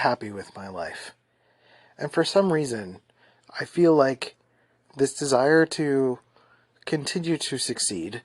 happy with my life. And for some reason, I feel like this desire to continue to succeed,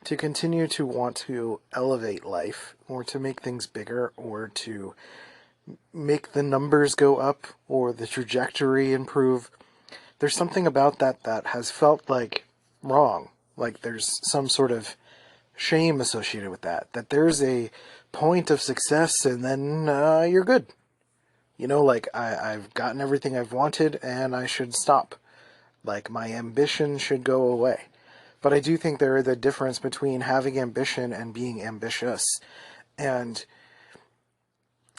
to continue to want to elevate life, or to make things bigger, or to make the numbers go up, or the trajectory improve, there's something about that that has felt like wrong. Like there's some sort of shame associated with that. That there's a point of success and then you're good. You know, like I've gotten everything I've wanted and I should stop. Like my ambition should go away. But I do think there is a difference between having ambition and being ambitious. And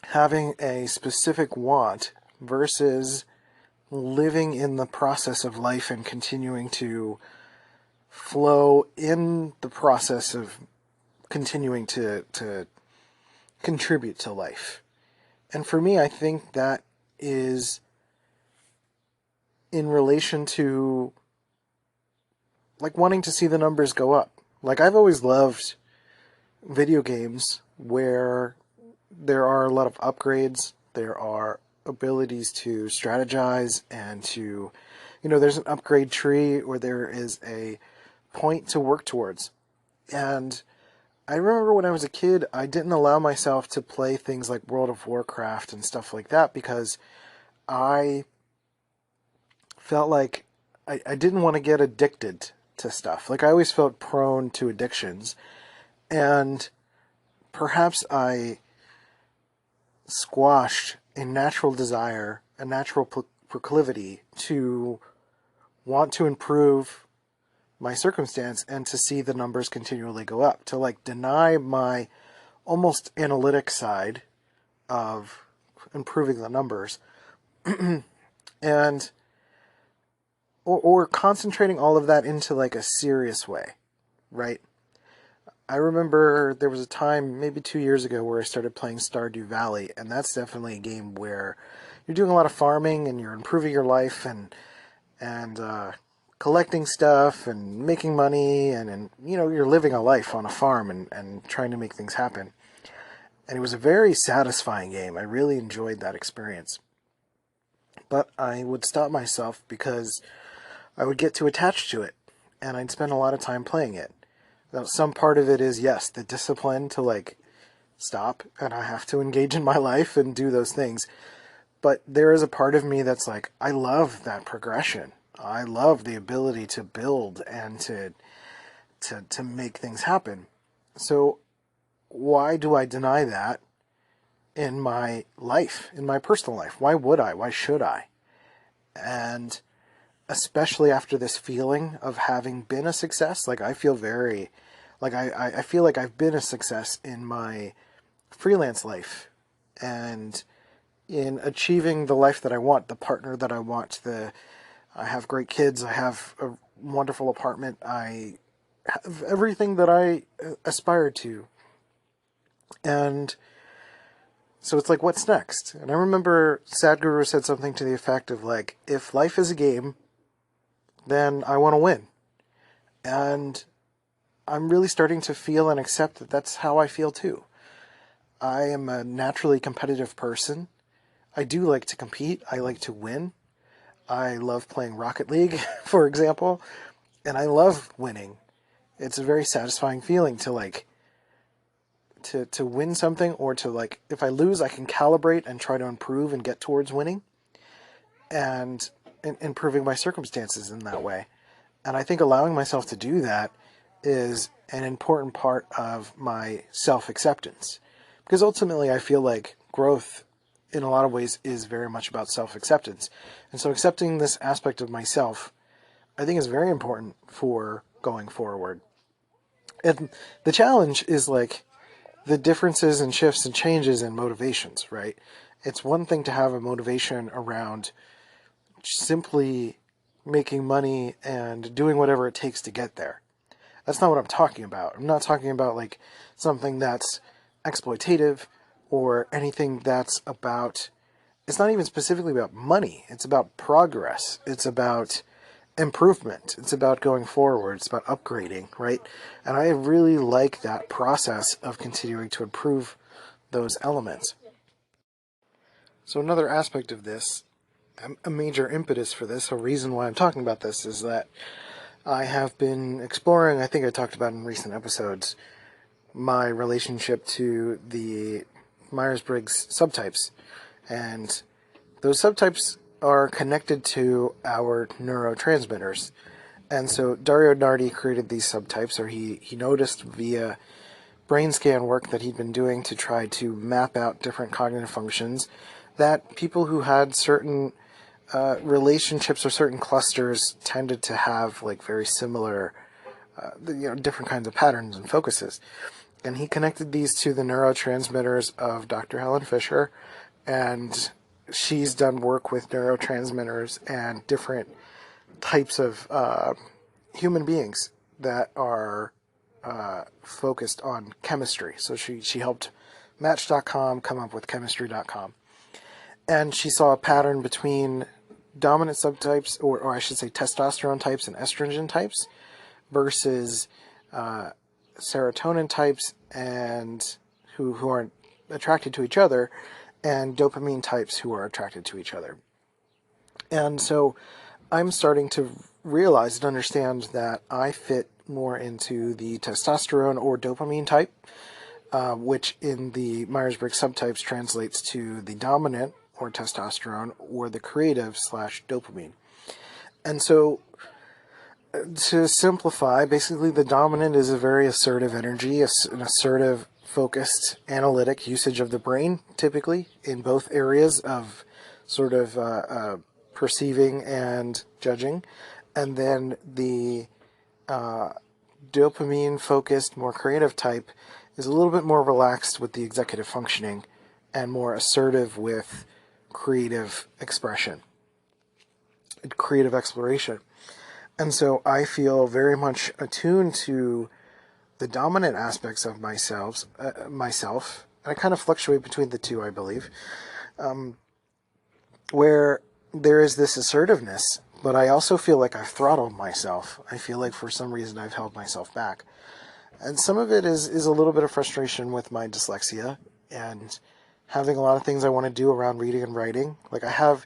having a specific want versus living in the process of life and continuing to flow in the process of continuing to contribute to life. And for me, I think that is in relation to like wanting to see the numbers go up. Like I've always loved video games where there are a lot of upgrades, there are abilities to strategize and to, you know, there's an upgrade tree or there is a point to work towards. And I remember when I was a kid, I didn't allow myself to play things like World of Warcraft and stuff like that because I felt like I didn't want to get addicted to stuff. Like I always felt prone to addictions. And perhaps I squashed a natural desire, a natural proclivity to want to improve my circumstance and to see the numbers continually go up, to like deny my almost analytic side of improving the numbers and or concentrating all of that into like a serious way, right? I remember there was a time, maybe 2 years ago, where I started playing Stardew Valley, and that's definitely a game where you're doing a lot of farming and you're improving your life and collecting stuff and making money and you know, you're living a life on a farm and trying to make things happen. And it was a very satisfying game. I really enjoyed that experience. But I would stop myself because I would get too attached to it, and I'd spend a lot of time playing it. Now, some part of it is, yes, the discipline to like stop, and I have to engage in my life and do those things. But there is a part of me that's like, I love that progression. I love the ability to build and to make things happen. So why do I deny that in my life, in my personal life? Why would I? Why should I? And especially after this feeling of having been a success, like I feel very, like I feel like I've been a success in my freelance life and in achieving the life that I want, the partner that I want, I have great kids, I have a wonderful apartment, I have everything that I aspire to. And so it's like, what's next? And I remember Sadhguru said something to the effect of like, if life is a game, then I want to win. And I'm really starting to feel and accept that that's how I feel too. I am a naturally competitive person. I do like to compete. I like to win. I love playing Rocket League, for example, and I love winning. It's a very satisfying feeling to like to win something, or to like, if I lose, I can calibrate and try to improve and get towards winning and improving my circumstances in that way. And I think allowing myself to do that is an important part of my self-acceptance. Because ultimately I feel like growth in a lot of ways is very much about self-acceptance. And so accepting this aspect of myself, I think, is very important for going forward. And the challenge is like the differences and shifts and changes in motivations, right? It's one thing to have a motivation around simply making money and doing whatever it takes to get there. That's not what I'm talking about. I'm not talking about like something that's exploitative or anything that's about, it's not even specifically about money. It's about progress. It's about improvement. It's about going forward. It's about upgrading, right? And I really like that process of continuing to improve those elements. So another aspect of this, a major impetus for this, a reason why I'm talking about this, is that I have been exploring, I think I talked about in recent episodes, my relationship to the Myers-Briggs subtypes. And those subtypes are connected to our neurotransmitters. And so Dario Nardi created these subtypes, or he noticed via brain scan work that he'd been doing to try to map out different cognitive functions, that people who had certain relationships or certain clusters tended to have like very similar, different kinds of patterns and focuses. And he connected these to the neurotransmitters of Dr. Helen Fisher, and she's done work with neurotransmitters and different types of human beings that are focused on chemistry. So she helped Match.com come up with Chemistry.com. And she saw a pattern between dominant subtypes, or I should say testosterone types and estrogen types, versus serotonin types and who aren't attracted to each other, and dopamine types who are attracted to each other. And so I'm starting to realize and understand that I fit more into the testosterone or dopamine type, which in the Myers-Briggs subtypes translates to the dominant or testosterone, or the creative / dopamine. And so to simplify, basically the dominant is a very assertive energy, an assertive, focused, analytic usage of the brain, typically in both areas of sort of perceiving and judging. And then the dopamine-focused, more creative type is a little bit more relaxed with the executive functioning and more assertive with creative expression, creative exploration. And so I feel very much attuned to the dominant aspects of myself, and I kind of fluctuate between the two, I believe, where there is this assertiveness, but I also feel like I've throttled myself. I feel like for some reason I've held myself back. And some of it is a little bit of frustration with my dyslexia and having a lot of things I want to do around reading and writing. Like, I have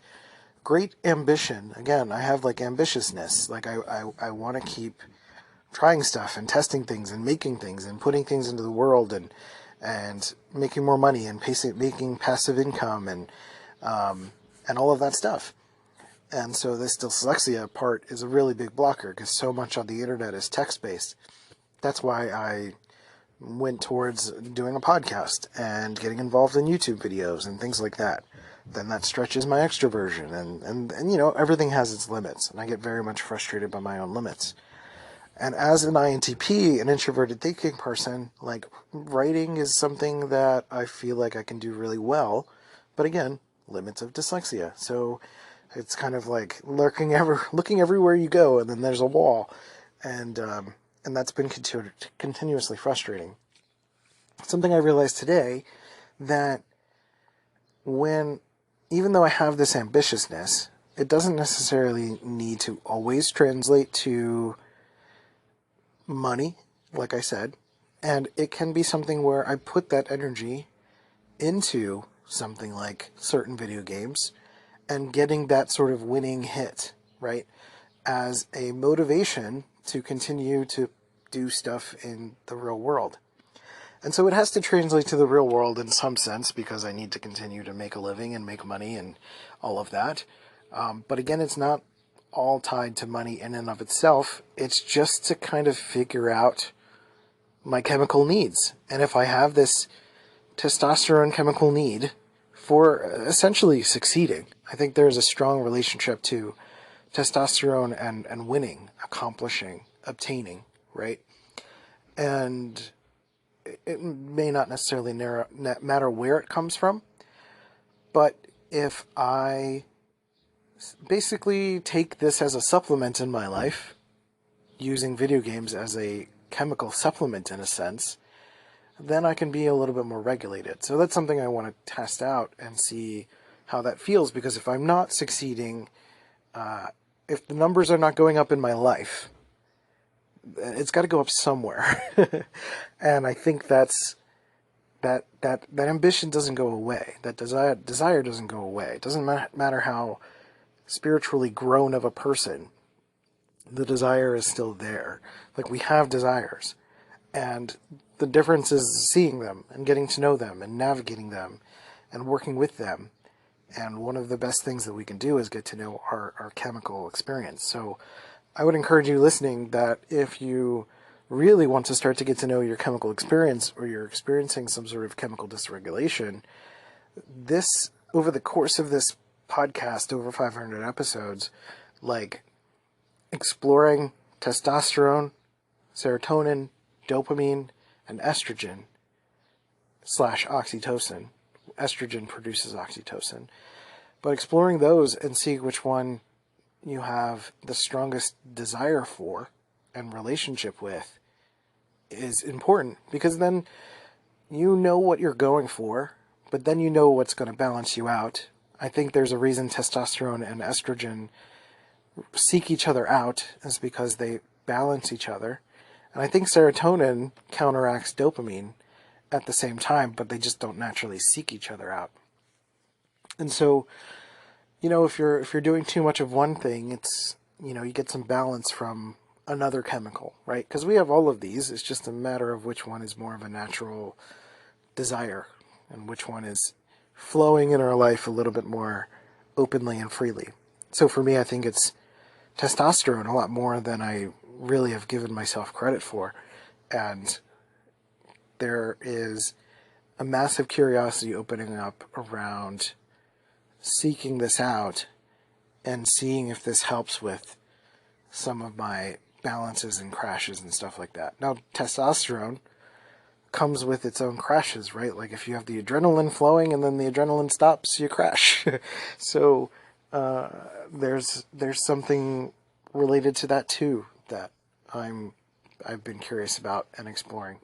great ambition. Again, I have like ambitiousness. Like I want to keep trying stuff and testing things and making things and putting things into the world and making more money and making passive income and all of that stuff. And so this dyslexia part is a really big blocker because so much on the internet is text-based. That's why I went towards doing a podcast and getting involved in YouTube videos and things like that. Then that stretches my extroversion and everything has its limits, and I get very much frustrated by my own limits. And as an INTP, an introverted thinking person, like, writing is something that I feel like I can do really well, but again, limits of dyslexia. So it's kind of like looking everywhere you go, and then there's a wall, and that's been continuously frustrating. Something I realized today, that even though I have this ambitiousness, it doesn't necessarily need to always translate to money, like I said, and it can be something where I put that energy into something like certain video games and getting that sort of winning hit, right, as a motivation to continue to do stuff in the real world. And so it has to translate to the real world in some sense, because I need to continue to make a living and make money and all of that. But again, it's not all tied to money in and of itself. It's just to kind of figure out my chemical needs. And if I have this testosterone chemical need for essentially succeeding, I think there's a strong relationship to testosterone and winning, accomplishing, obtaining, right? And it may not necessarily matter where it comes from, but if I basically take this as a supplement in my life, using video games as a chemical supplement in a sense, then I can be a little bit more regulated. So that's something I want to test out and see how that feels, because if I'm not succeeding, if the numbers are not going up in my life, it's got to go up somewhere. And I think that's that ambition doesn't go away. That desire doesn't go away. It doesn't matter how spiritually grown of a person, the desire is still there. Like, we have desires, and the difference is seeing them and getting to know them and navigating them and working with them. And one of the best things that we can do is get to know our chemical experience. So I would encourage you listening that if you really want to start to get to know your chemical experience, or you're experiencing some sort of chemical dysregulation, this, over the course of this podcast, over 500 episodes, like exploring testosterone, serotonin, dopamine, and estrogen / oxytocin. Estrogen produces oxytocin. But exploring those and seeing which one you have the strongest desire for and relationship with is important, because then you know what you're going for, but then you know what's going to balance you out. I think there's a reason testosterone and estrogen seek each other out, is because they balance each other. And I think serotonin counteracts dopamine at the same time, but they just don't naturally seek each other out. And so, if you're doing too much of one thing, it's, you get some balance from another chemical, right? Because we have all of these. It's just a matter of which one is more of a natural desire and which one is flowing in our life a little bit more openly and freely. So for me, I think it's testosterone a lot more than I really have given myself credit for. And there is a massive curiosity opening up around seeking this out and seeing if this helps with some of my balances and crashes and stuff like that. Now, testosterone comes with its own crashes, right? Like, if you have the adrenaline flowing and then the adrenaline stops, you crash. So there's something related to that too that I've been curious about and exploring.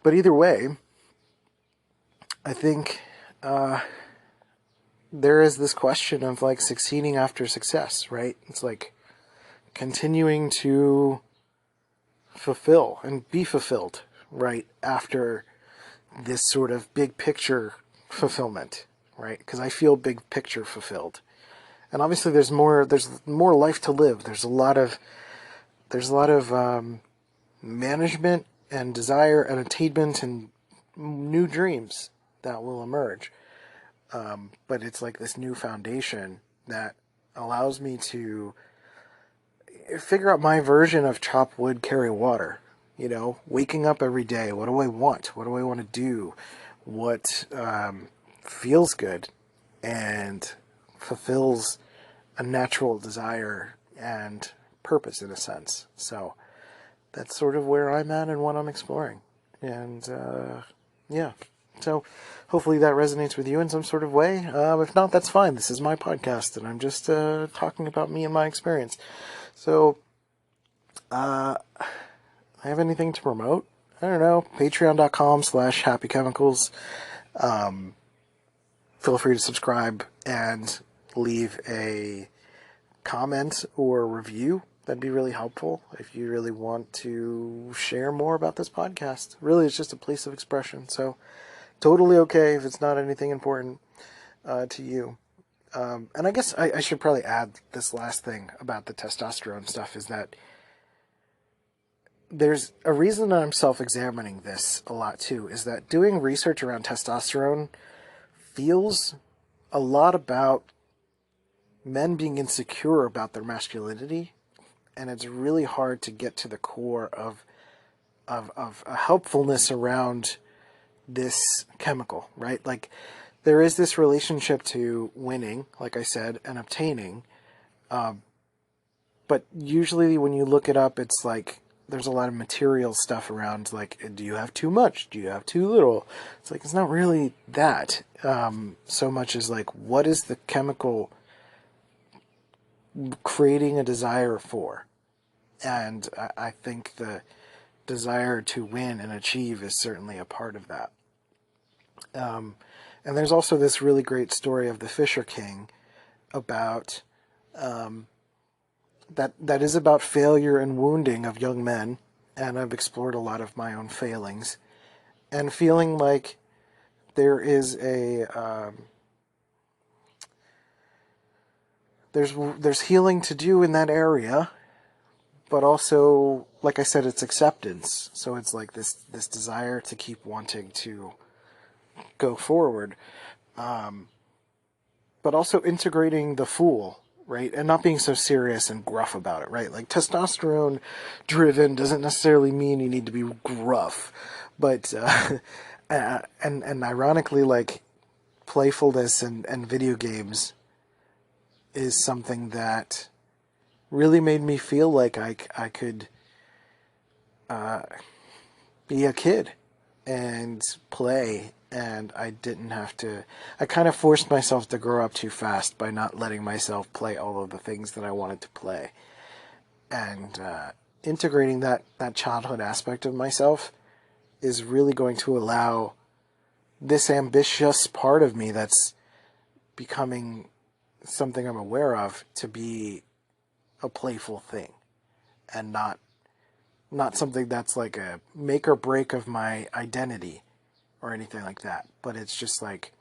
But either way, I think there is this question of, like, succeeding after success, right? It's like continuing to fulfill and be fulfilled right after this sort of big picture fulfillment, right? Because I feel big picture fulfilled. And obviously there's more life to live. There's a lot of management and desire and attainment and new dreams that will emerge. But it's like this new foundation that allows me to figure out my version of chop wood, carry water. Waking up every day. What do I want? What do I want to do? What feels good and fulfills a natural desire and purpose, in a sense. So that's sort of where I'm at and what I'm exploring. And yeah. So hopefully that resonates with you in some sort of way. If not, that's fine. This is my podcast, and I'm just talking about me and my experience. So, I have anything to promote? I don't know. Patreon.com/happychemicals. Feel free to subscribe and leave a comment or review. That'd be really helpful if you really want to share more about this podcast. Really, it's just a place of expression. So, totally okay if it's not anything important to you. And I guess I should probably add this last thing about the testosterone stuff, is that there's a reason that I'm self-examining this a lot too, is that doing research around testosterone feels a lot about men being insecure about their masculinity, and it's really hard to get to the core of a helpfulness around this chemical, right? Like, there is this relationship to winning, like I said, and obtaining. But usually when you look it up, it's like there's a lot of material stuff around, like, do you have too much? Do you have too little? It's like, it's not really that so much as, like, what is the chemical creating a desire for? And I think the desire to win and achieve is certainly a part of that. And there's also this really great story of the Fisher King about that is about failure and wounding of young men, and I've explored a lot of my own failings and feeling like there is there's healing to do in that area, but also, like I said, it's acceptance. So it's like this desire to keep wanting to go forward, but also integrating the fool, right? And not being so serious and gruff about it, right? Like testosterone driven doesn't necessarily mean you need to be gruff, but and ironically, like playfulness and video games is something that really made me feel like I could be a kid and play, and I didn't have to. I kind of forced myself to grow up too fast by not letting myself play all of the things that I wanted to play, and integrating that childhood aspect of myself is really going to allow this ambitious part of me that's becoming something I'm aware of to be a playful thing, and not something that's like a make or break of my identity or anything like that. But it's just like,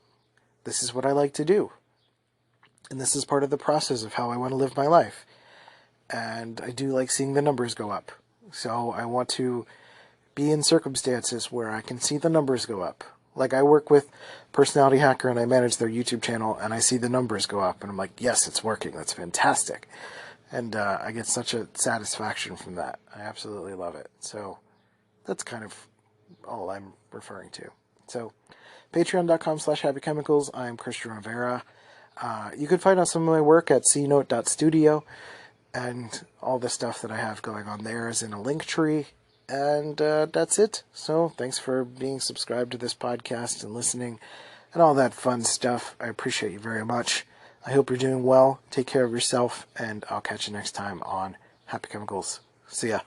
this is what I like to do, and this is part of the process of how I want to live my life. And I do like seeing the numbers go up, so I want to be in circumstances where I can see the numbers go up. Like, I work with Personality Hacker and I manage their YouTube channel, and I see the numbers go up and I'm like, yes, it's working, that's fantastic. And I get such a satisfaction from that. I absolutely love it. So that's kind of all I'm referring to. So patreon.com/happychemicals. I'm Christian Rivera. You can find out some of my work at cnote.studio, and all the stuff that I have going on there is in a link tree. And that's it. So thanks for being subscribed to this podcast and listening and all that fun stuff. I appreciate you very much. I hope you're doing well. Take care of yourself, and I'll catch you next time on Happy Chemicals. See ya.